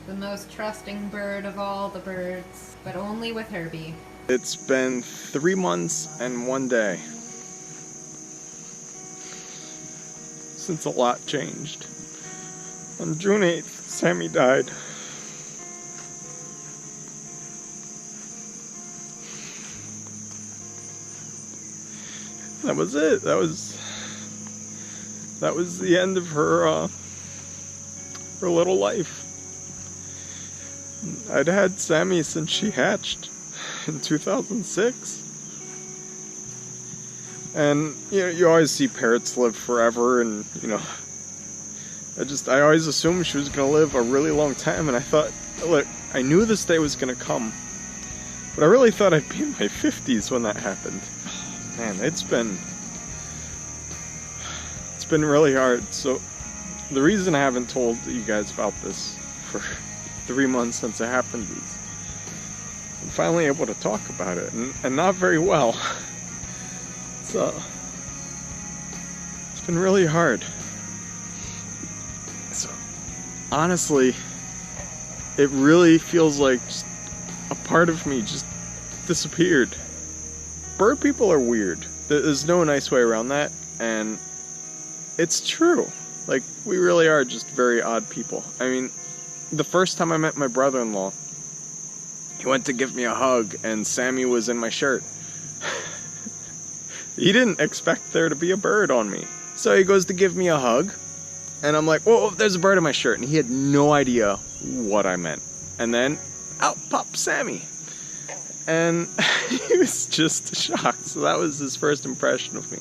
The most trusting bird of all the birds, but only with Herbie. It's been 3 months and 1 day since a lot changed. On June 8th, Sammy died. That was it. That was the end of her little life. I'd had Sammy since she hatched in 2006. And you always see parrots live forever, and I always assumed she was gonna live a really long time, and I thought, look, I knew this day was gonna come, but I really thought I'd be in my 50s when that happened. Man, it's been really hard. So the reason I haven't told you guys about this for 3 months since it happened is I'm finally able to talk about it, and not very well. It's been really hard. So honestly, it really feels like just a part of me just disappeared. Bird people are weird. There's no nice way around that, and it's true. Like, we really are just very odd people. I mean, the first time I met my brother-in-law, he went to give me a hug, and Sammy was in my shirt. He didn't expect there to be a bird on me. So he goes to give me a hug, and I'm like, whoa, there's a bird in my shirt, and he had no idea what I meant. And then, out popped Sammy. And he was just shocked. So that was his first impression of me.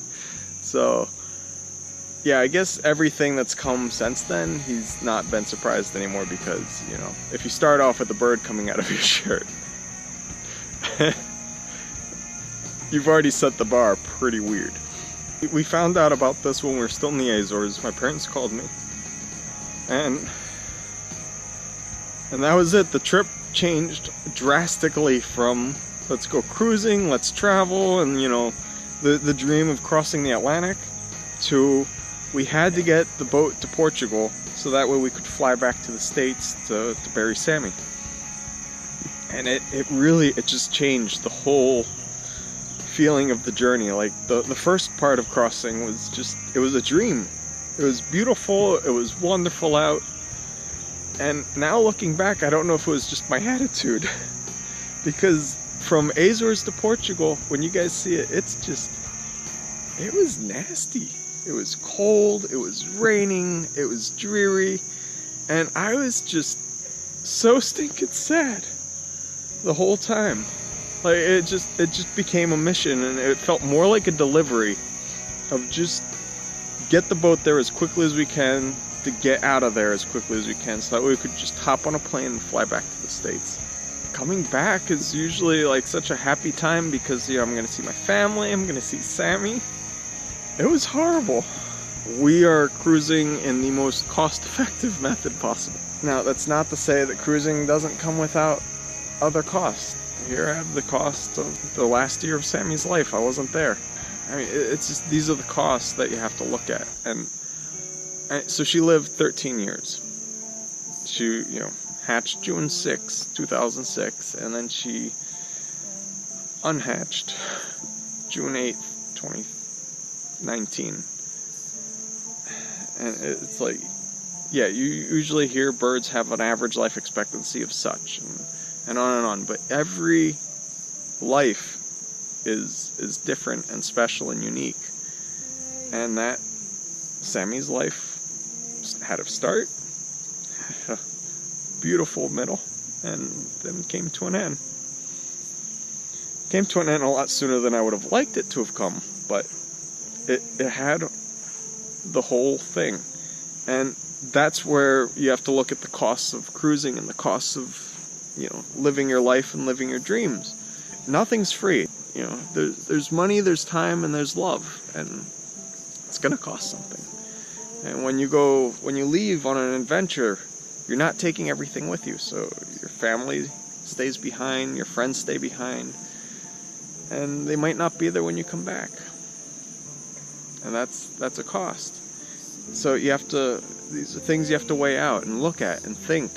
So yeah, I guess everything that's come since then, he's not been surprised anymore, because, if you start off with a bird coming out of your shirt, you've already set the bar pretty weird. We found out about this when we were still in the Azores. My parents called me, and that was it. The trip changed drastically from let's go cruising, let's travel, and the dream of crossing the Atlantic, to we had to get the boat to Portugal so that way we could fly back to the States to bury Sammy. And it just changed the whole feeling of the journey. Like, the first part of crossing was just, it was a dream. It was beautiful, it was wonderful out. And now looking back, I don't know if it was just my attitude. Because from Azores to Portugal, when you guys see it, it was nasty. It was cold, it was raining, it was dreary, and I was just so stinking sad the whole time. Like, it just became a mission, and it felt more like a delivery of just get the boat there as quickly as we can, to get out of there as quickly as we can, so that way we could just hop on a plane and fly back to the States. Coming back is usually like such a happy time, because I'm gonna see my family, I'm gonna see Sammy. It was horrible. We are cruising in the most cost-effective method possible. Now, that's not to say that cruising doesn't come without other costs. Here I have the cost of the last year of Sammy's life. I wasn't there. I mean, it's just, these are the costs that you have to look at. And so she lived 13 years. She, hatched June 6, 2006, and then she unhatched June 8th, 2019. And it's like, yeah, you usually hear birds have an average life expectancy of such, and on and on, but every life is different and special and unique. And that Sammy's life had a start, had a beautiful middle, and then came to an end. Came to an end a lot sooner than I would have liked it to have come, but it had the whole thing. And that's where you have to look at the costs of cruising and the costs of, living your life and living your dreams. Nothing's free. There's money, there's time, and there's love, and it's gonna cost something. And when you leave on an adventure, you're not taking everything with you. So your family stays behind, your friends stay behind, and they might not be there when you come back. And that's a cost. So these are things you have to weigh out and look at and think.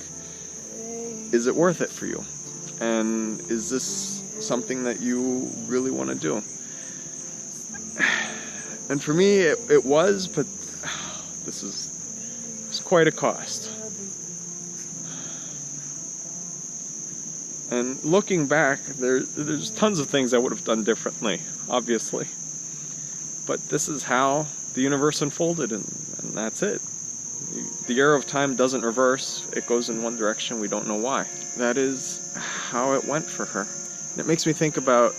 is it worth it for you? And is this something that you really want to do? And for me, it was, but this is quite a cost. And looking back, there's tons of things I would have done differently, obviously. But this is how the universe unfolded, and that's it. The arrow of time doesn't reverse. It goes in one direction. We don't know why. That is how it went for her. And it makes me think about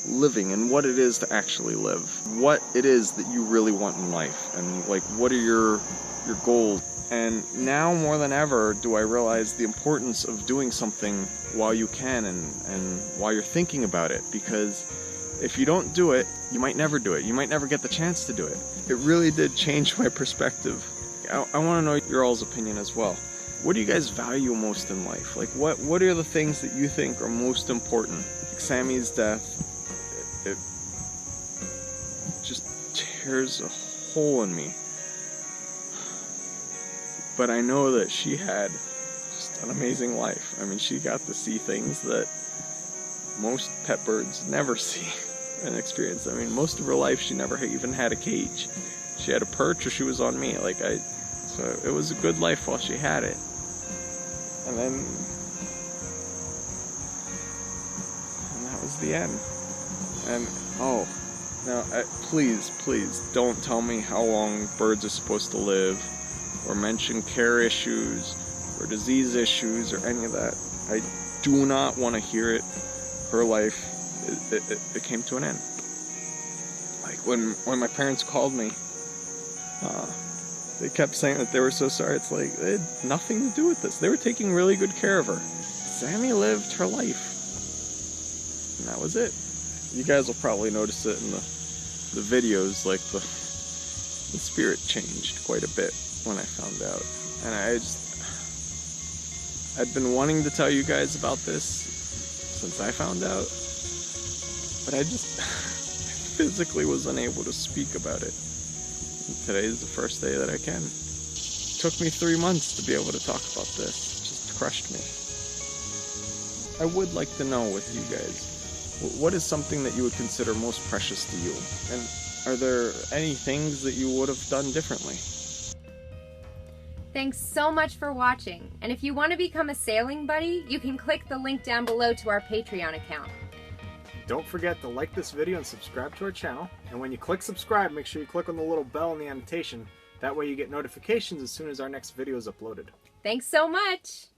living and what it is to actually live. What it is that you really want in life. And like, what are your goals? And now more than ever do I realize the importance of doing something while you can and while you're thinking about it. Because if you don't do it, you might never do it. You might never get the chance to do it. It really did change my perspective. I want to know your all's opinion as well. What do you guys value most in life? Like, what are the things that you think are most important? Like Sammy's death, it just tears a hole in me. But I know that she had just an amazing life. I mean, she got to see things that most pet birds never see and experience. I mean, most of her life she never even had a cage. She had a perch or she was on me. So it was a good life while she had it. And that was the end. And now please don't tell me how long birds are supposed to live, or mention care issues or disease issues or any of that. I do not want to hear it. Her life, it came to an end. Like when my parents called me, they kept saying that they were so sorry. It's like, it had nothing to do with this. They were taking really good care of her. Sammy lived her life. And that was it. You guys will probably notice it in the videos, like the spirit changed quite a bit when I found out. And I'd been wanting to tell you guys about this since I found out. But I just physically was unable to speak about it. Today is the first day that I can. It took me 3 months to be able to talk about this. It just crushed me. I would like to know with you guys, what is something that you would consider most precious to you? And are there any things that you would have done differently? Thanks so much for watching. And if you want to become a sailing buddy, you can click the link down below to our Patreon account. Don't forget to like this video and subscribe to our channel. And when you click subscribe, make sure you click on the little bell in the annotation. That way you get notifications as soon as our next video is uploaded. Thanks so much!